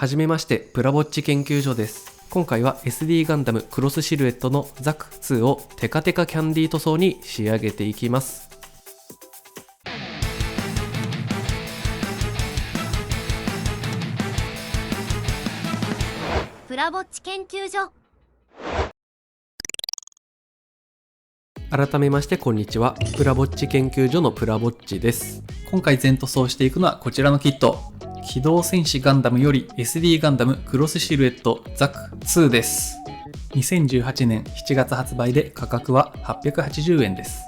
はじめまして、プラボッチ研究所です。今回は SD ガンダムクロスシルエットのザク2をテカテカキャンディー塗装に仕上げていきます。プラボッチ研究所。改めましてこんにちは。プラボッチ研究所のプラボッチです。今回全塗装していくのはこちらのキット。機動戦士ガンダムより SD ガンダムクロスシルエットザク2です。2018年7月発売で価格は880円です。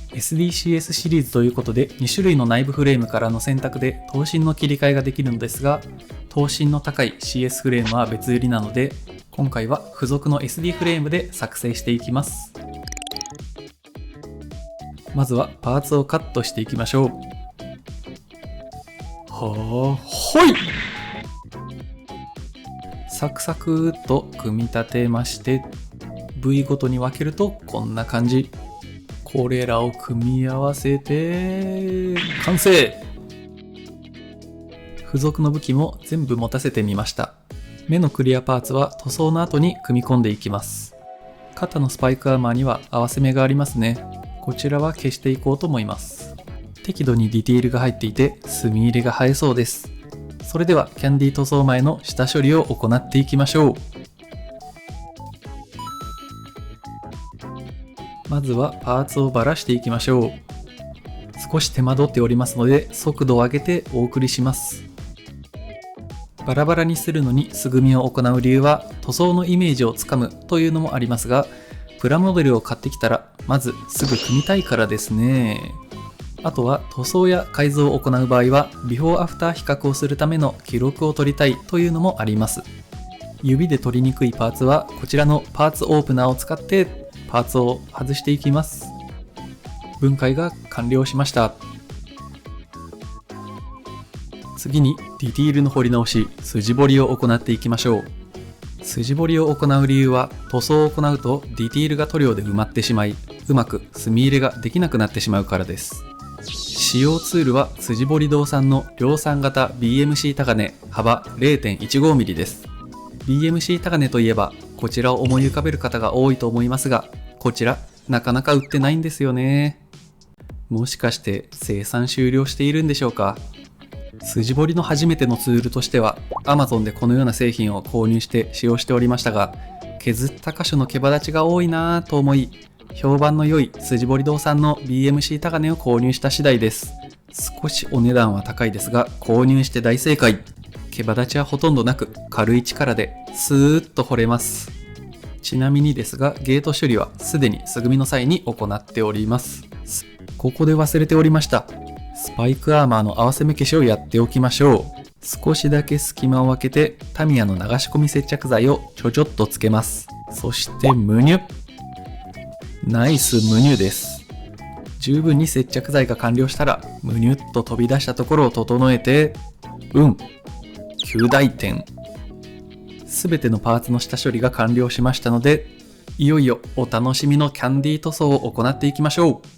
SDCS シリーズということで2種類の内部フレームからの選択で頭身の切り替えができるのですが、頭身の高い CS フレームは別売りなので、今回は付属の SD フレームで作成していきます。まずはパーツをカットしていきましょう。ほい！サクサクーっと組み立てまして、部位ごとに分けるとこんな感じ。これらを組み合わせて完成！付属の武器も全部持たせてみました。目のクリアパーツは塗装の後に組み込んでいきます。肩のスパイクアーマーには合わせ目がありますね。こちらは消していこうと思います。適度にディティールが入っていて墨入れが映えそうです。それではキャンディー塗装前の下処理を行っていきましょう。まずはパーツをばらしていきましょう。少し手間取っておりますので速度を上げてお送りします。バラバラにするのに素組みを行う理由は塗装のイメージをつかむというのもありますが、プラモデルを買ってきたらまずすぐ組みたいからですね。あとは塗装や改造を行う場合はビフォーアフター比較をするための記録を取りたいというのもあります。指で取りにくいパーツはこちらのパーツオープナーを使ってパーツを外していきます。分解が完了しました。次にディティールの彫り直し、筋彫りを行っていきましょう。筋彫りを行う理由は塗装を行うとディティールが塗料で埋まってしまい、うまく墨入れができなくなってしまうからです。使用ツールは筋彫り堂さんの量産型 BMC タガネ幅 0.15mm です。BMC タガネといえばこちらを思い浮かべる方が多いと思いますが、こちらなかなか売ってないんですよね。もしかして生産終了しているんでしょうか。筋彫りの初めてのツールとしては Amazon でこのような製品を購入して使用しておりましたが、削った箇所の毛羽立ちが多いなぁと思い、評判の良い筋彫り堂さんの BMC タガネを購入した次第です。少しお値段は高いですが購入して大正解。毛羽立ちはほとんどなく軽い力でスーッと彫れます。ちなみにですがゲート処理はすでに素組みの際に行っております。ここで忘れておりました。スパイクアーマーの合わせ目消しをやっておきましょう。少しだけ隙間を空けてタミヤの流し込み接着剤をちょっとつけます。そしてムニュ。ナイスムニュです。十分に接着剤が完了したらムニュッと飛び出したところを整えて9大点。すべてのパーツの下処理が完了しましたので、いよいよお楽しみのキャンディー塗装を行っていきましょう。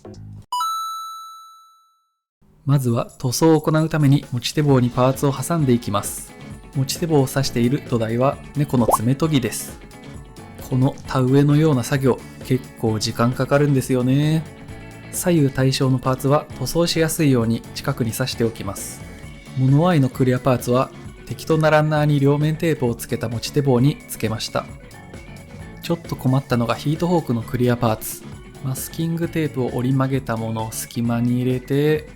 まずは塗装を行うために持ち手棒にパーツを挟んでいきます。持ち手棒を刺している土台は猫の爪研ぎです。この田植えのような作業、結構時間かかるんですよね。左右対称のパーツは塗装しやすいように近くに刺しておきます。モノアイのクリアパーツは適当なランナーに両面テープをつけた持ち手棒につけました。ちょっと困ったのがヒートホークのクリアパーツ。マスキングテープを折り曲げたものを隙間に入れて、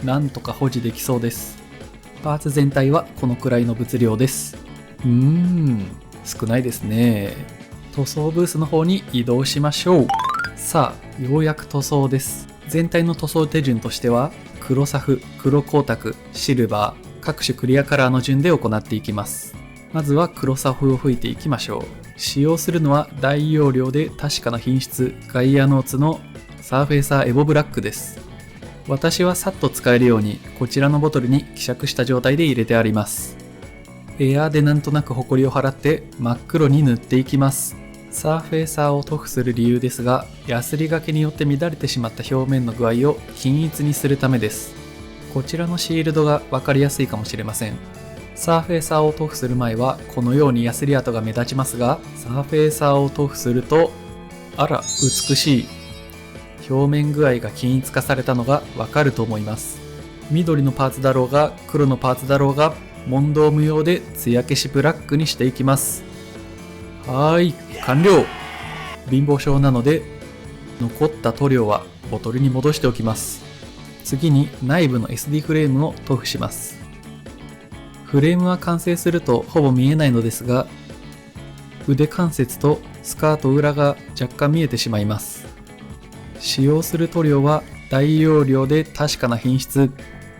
なんとか保持できそうです。パーツ全体はこのくらいの物量です。少ないですね。塗装ブースの方に移動しましょう。さあ、ようやく塗装です。全体の塗装手順としては、黒サフ、黒光沢、シルバー、各種クリアカラーの順で行っていきます。まずは黒サフを吹いていきましょう。使用するのは大容量で確かな品質、ガイアノーツのサーフェイサーエボブラックです。私はさっと使えるようにこちらのボトルに希釈した状態で入れてあります。エアーでなんとなくホコリを払って真っ黒に塗っていきます。サーフェイサーを塗布する理由ですが、ヤスリがけによって乱れてしまった表面の具合を均一にするためです。こちらのシールドが分かりやすいかもしれません。サーフェーサーを塗布する前はこのようにヤスリ跡が目立ちますが、サーフェーサーを塗布すると、あら美しい。表面具合が均一化されたのがわかると思います。緑のパーツだろうが黒のパーツだろうが問答無用で艶消しブラックにしていきます。完了。貧乏症なので残った塗料はボトルに戻しておきます。次に内部の SD フレームを塗布します。フレームは完成するとほぼ見えないのですが、腕関節とスカート裏が若干見えてしまいます。使用する塗料は大容量で確かな品質、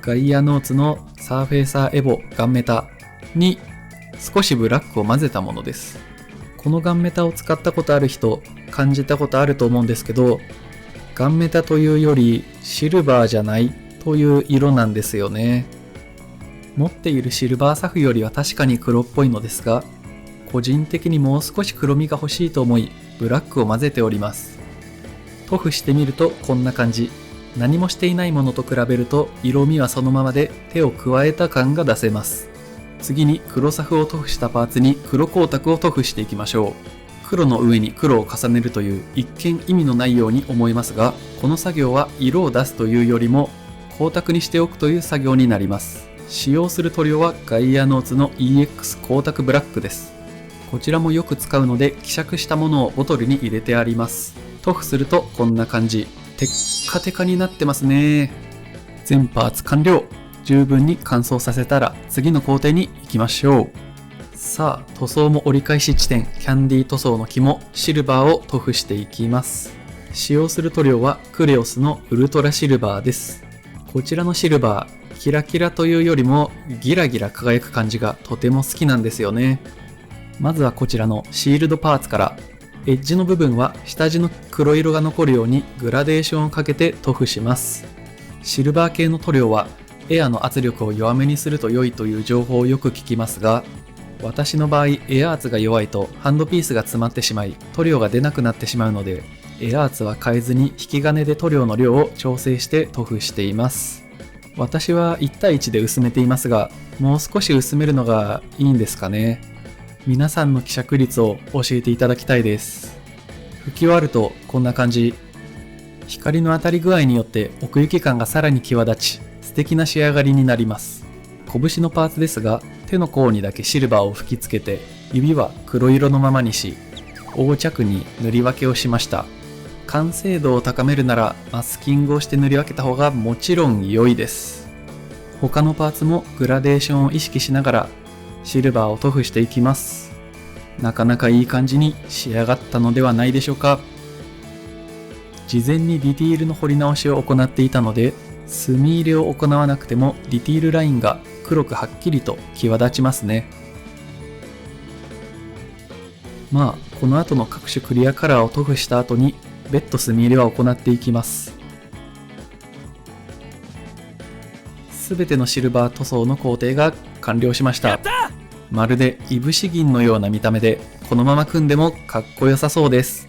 ガイアノーツのサーフェーサーエボガンメタに少しブラックを混ぜたものです。このガンメタを使ったことある人、感じたことあると思うんですけど、ガンメタというよりシルバーじゃないという色なんですよね。持っているシルバーサフよりは確かに黒っぽいのですが、個人的にもう少し黒みが欲しいと思いブラックを混ぜております。塗布してみるとこんな感じ。何もしていないものと比べると色味はそのままで手を加えた感が出せます。次に黒サフを塗布したパーツに黒光沢を塗布していきましょう。黒の上に黒を重ねるという一見意味のないように思いますが、この作業は色を出すというよりも光沢にしておくという作業になります。使用する塗料はガイアノーツの EX 光沢ブラックです。こちらもよく使うので希釈したものをボトルに入れてあります。塗布するとこんな感じ。テッカテカになってますね。全パーツ完了。十分に乾燥させたら次の工程に行きましょう。さあ塗装も折り返し地点、キャンディー塗装の肝シルバーを塗布していきます。使用する塗料はクレオスのウルトラシルバーです。こちらのシルバー、キラキラというよりもギラギラ輝く感じがとても好きなんですよね。まずはこちらのシールドパーツから、エッジの部分は下地の黒色が残るようにグラデーションをかけて塗布します。シルバー系の塗料はエアの圧力を弱めにすると良いという情報をよく聞きますが、私の場合エア圧が弱いとハンドピースが詰まってしまい塗料が出なくなってしまうので、エア圧は変えずに引き金で塗料の量を調整して塗布しています。私は1対1で薄めていますが、もう少し薄めるのがいいんですかね。皆さんの希釈率を教えていただきたいです。拭き終わるとこんな感じ。光の当たり具合によって奥行き感がさらに際立ち、素敵な仕上がりになります。拳のパーツですが、手の甲にだけシルバーを吹きつけて、指は黒色のままにし、横着に塗り分けをしました。完成度を高めるならマスキングをして塗り分けた方がもちろん良いです。他のパーツもグラデーションを意識しながらシルバーを塗布していきます。なかなかいい感じに仕上がったのではないでしょうか。事前にディティールの彫り直しを行っていたので、墨入れを行わなくてもディティールラインが黒くはっきりと際立ちますね。まあこの後の各種クリアカラーを塗布した後に別途墨入れは行っていきます。すべてのシルバー塗装の工程が完了しました。まるでいぶし銀のような見た目で、このまま組んでもかっこよさそうです。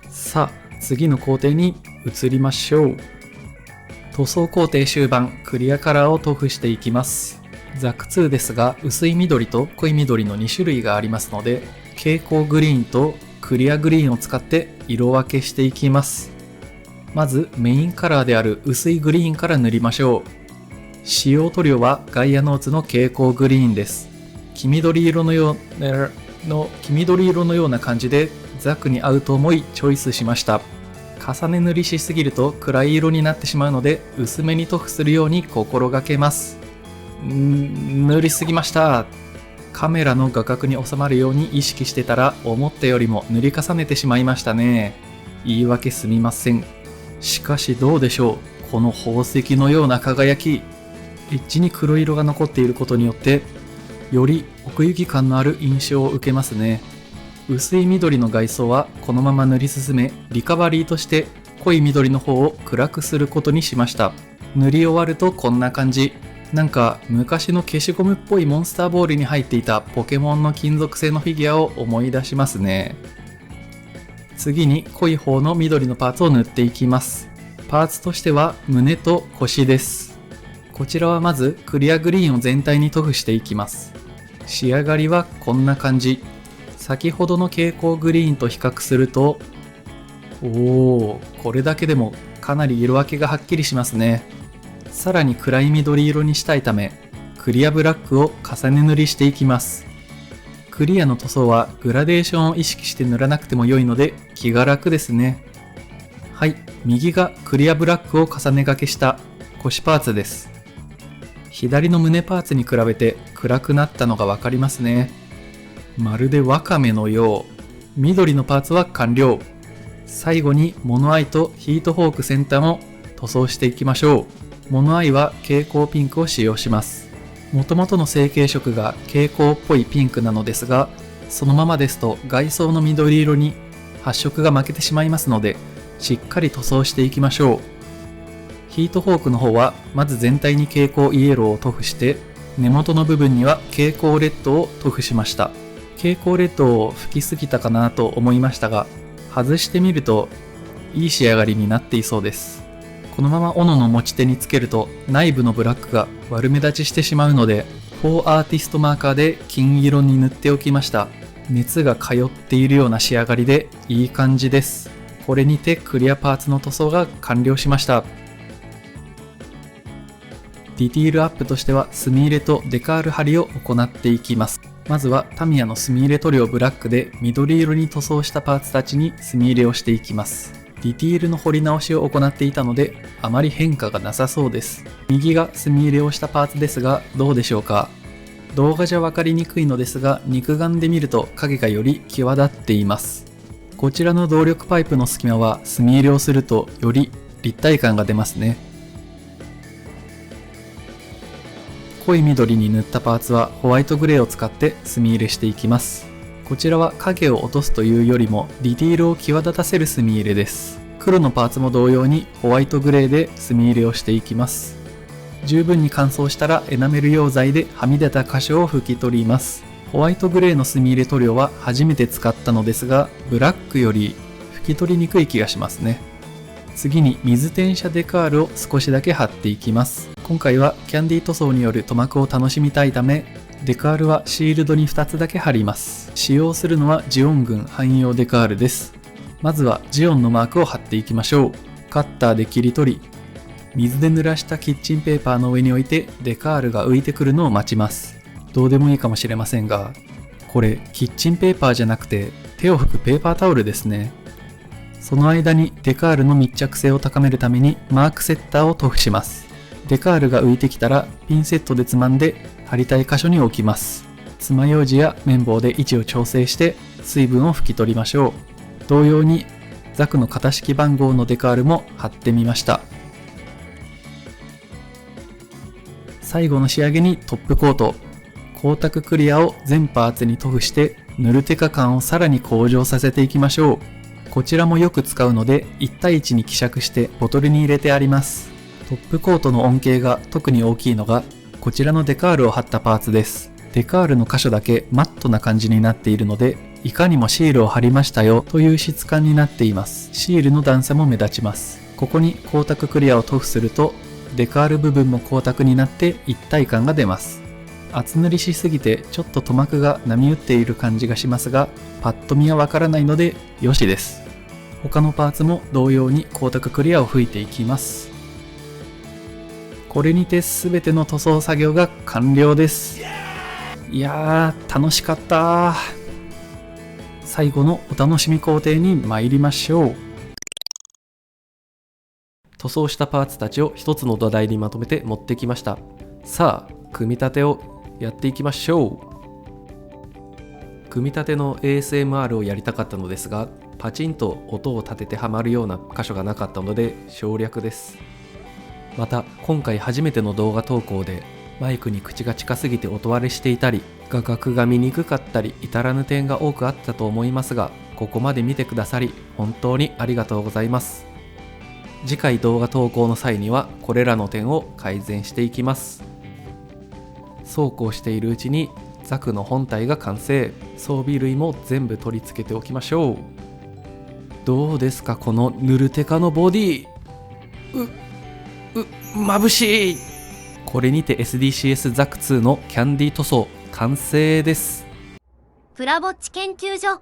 さあ次の工程に移りましょう。塗装工程終盤、クリアカラーを塗布していきます。ザク2ですが、薄い緑と濃い緑の2種類がありますので、蛍光グリーンとクリアグリーンを使って色分けしていきます。まずメインカラーである薄いグリーンから塗りましょう。使用塗料はガイアノーツの蛍光グリーンです。黄緑色のような感じでザクに合うと思いチョイスしました。重ね塗りしすぎると暗い色になってしまうので、薄めに塗布するように心がけます。塗りすぎました。カメラの画角に収まるように意識してたら、思ったよりも塗り重ねてしまいましたね。言い訳すみません。しかしどうでしょう、この宝石のような輝き。エッジに黒色が残っていることによって、より奥行き感のある印象を受けますね。薄い緑の外装はこのまま塗り進め、リカバリーとして濃い緑の方を暗くすることにしました。塗り終わるとこんな感じ。なんか昔の消しゴムっぽいモンスターボールに入っていたポケモンの金属製のフィギュアを思い出しますね。次に濃い方の緑のパーツを塗っていきます。パーツとしては胸と腰です。こちらはまずクリアグリーンを全体に塗布していきます。仕上がりはこんな感じ。先ほどの蛍光グリーンと比較すると、これだけでもかなり色分けがはっきりしますね。さらに暗い緑色にしたいため、クリアブラックを重ね塗りしていきます。クリアの塗装はグラデーションを意識して塗らなくても良いので気が楽ですね。はい、右がクリアブラックを重ねがけした腰パーツです。左の胸パーツに比べて暗くなったのがわかりますね。まるでワカメのよう。緑のパーツは完了。最後にモノアイとヒートフォーク先端を塗装していきましょう。モノアイは蛍光ピンクを使用します。もともとの成型色が蛍光っぽいピンクなのですが、そのままですと外装の緑色に発色が負けてしまいますので、しっかり塗装していきましょう。ヒートフォークの方はまず全体に蛍光イエローを塗布して、根元の部分には蛍光レッドを塗布しました。蛍光レッドを吹きすぎたかなと思いましたが、外してみるといい仕上がりになっていそうです。このまま斧の持ち手につけると内部のブラックが悪目立ちしてしまうので、フォーアーティストマーカーで金色に塗っておきました。熱が通っているような仕上がりでいい感じです。これにてクリアパーツの塗装が完了しました。ディティールアップとしては墨入れとデカール貼りを行っていきます。まずはタミヤの墨入れ塗料ブラックで緑色に塗装したパーツたちに墨入れをしていきます。ディティールの彫り直しを行っていたのであまり変化がなさそうです。右が墨入れをしたパーツですがどうでしょうか。動画じゃ分かりにくいのですが肉眼で見ると影がより際立っています。こちらの動力パイプの隙間は墨入れをするとより立体感が出ますね。濃い緑に塗ったパーツはホワイトグレーを使って墨入れしていきます。こちらは影を落とすというよりもディティールを際立たせる墨入れです。黒のパーツも同様にホワイトグレーで墨入れをしていきます。十分に乾燥したらエナメル溶剤ではみ出た箇所を拭き取ります。ホワイトグレーの墨入れ塗料は初めて使ったのですが、ブラックより拭き取りにくい気がしますね。次に水転写デカールを少しだけ貼っていきます。今回はキャンディー塗装による塗膜を楽しみたいため、デカールはシールドに2つだけ貼ります。使用するのはジオン群汎用デカールです。まずはジオンのマークを貼っていきましょう。カッターで切り取り、水で濡らしたキッチンペーパーの上に置いてデカールが浮いてくるのを待ちます。どうでもいいかもしれませんが、これキッチンペーパーじゃなくて手を拭くペーパータオルですね。その間にデカールの密着性を高めるためにマークセッターを塗布します。デカールが浮いてきたらピンセットでつまんで貼りたい箇所に置きます。爪楊枝や綿棒で位置を調整して水分を拭き取りましょう。同様にザクの型式番号のデカールも貼ってみました。最後の仕上げにトップコート。光沢クリアを全パーツに塗布して塗るテカ感をさらに向上させていきましょう。こちらもよく使うので1対1に希釈してボトルに入れてあります。トップコートの恩恵が特に大きいのがこちらのデカールを貼ったパーツです。デカールの箇所だけマットな感じになっているので、いかにもシールを貼りましたよという質感になっています。シールの段差も目立ちます。ここに光沢クリアを塗布するとデカール部分も光沢になって一体感が出ます。厚塗りしすぎてちょっと塗膜が波打っている感じがしますが、パッと見はわからないのでよしです。他のパーツも同様に光沢クリアを吹いていきます。これにて全ての塗装作業が完了です。いやー楽しかった。最後のお楽しみ工程に参りましょう。塗装したパーツたちを一つの土台にまとめて持ってきました。さあ組み立てをやっていきましょう。組み立ての ASMR をやりたかったのですが、パチンと音を立ててはまるような箇所がなかったので省略です。また今回初めての動画投稿でマイクに口が近すぎて音割れしていたり、画角が見にくかったり至らぬ点が多くあったと思いますが、ここまで見てくださり本当にありがとうございます。次回動画投稿の際にはこれらの点を改善していきます。そうこうしているうちにザクの本体が完成。装備類も全部取り付けておきましょう。どうですかこのヌルテカのボディ。眩しい。これにて SDCS ザク2のキャンディ塗装完成です。プラぼっち研究所。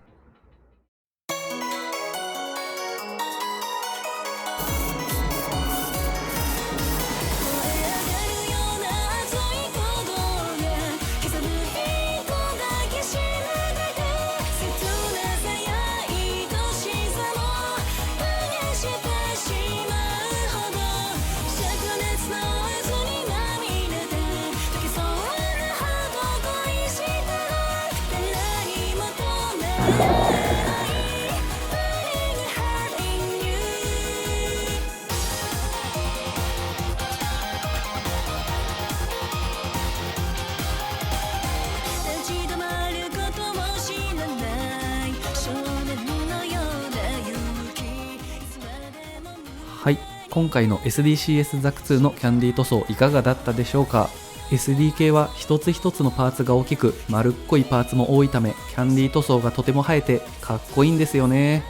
はい、今回の SDCS ザク2のキャンディ塗装いかがだったでしょうか。 SDK は一つ一つのパーツが大きく丸っこいパーツも多いため、キャンディ塗装がとても映えてかっこいいんですよね。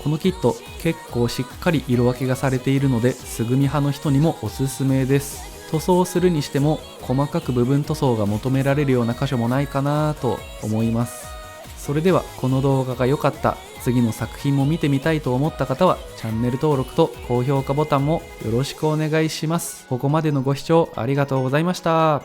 このキット結構しっかり色分けがされているので、素組み派の人にもおすすめです。塗装するにしても細かく部分塗装が求められるような箇所もないかなと思います。それではこの動画が良かった、次の作品も見てみたいと思った方はチャンネル登録と高評価ボタンもよろしくお願いします。ここまでのご視聴ありがとうございました。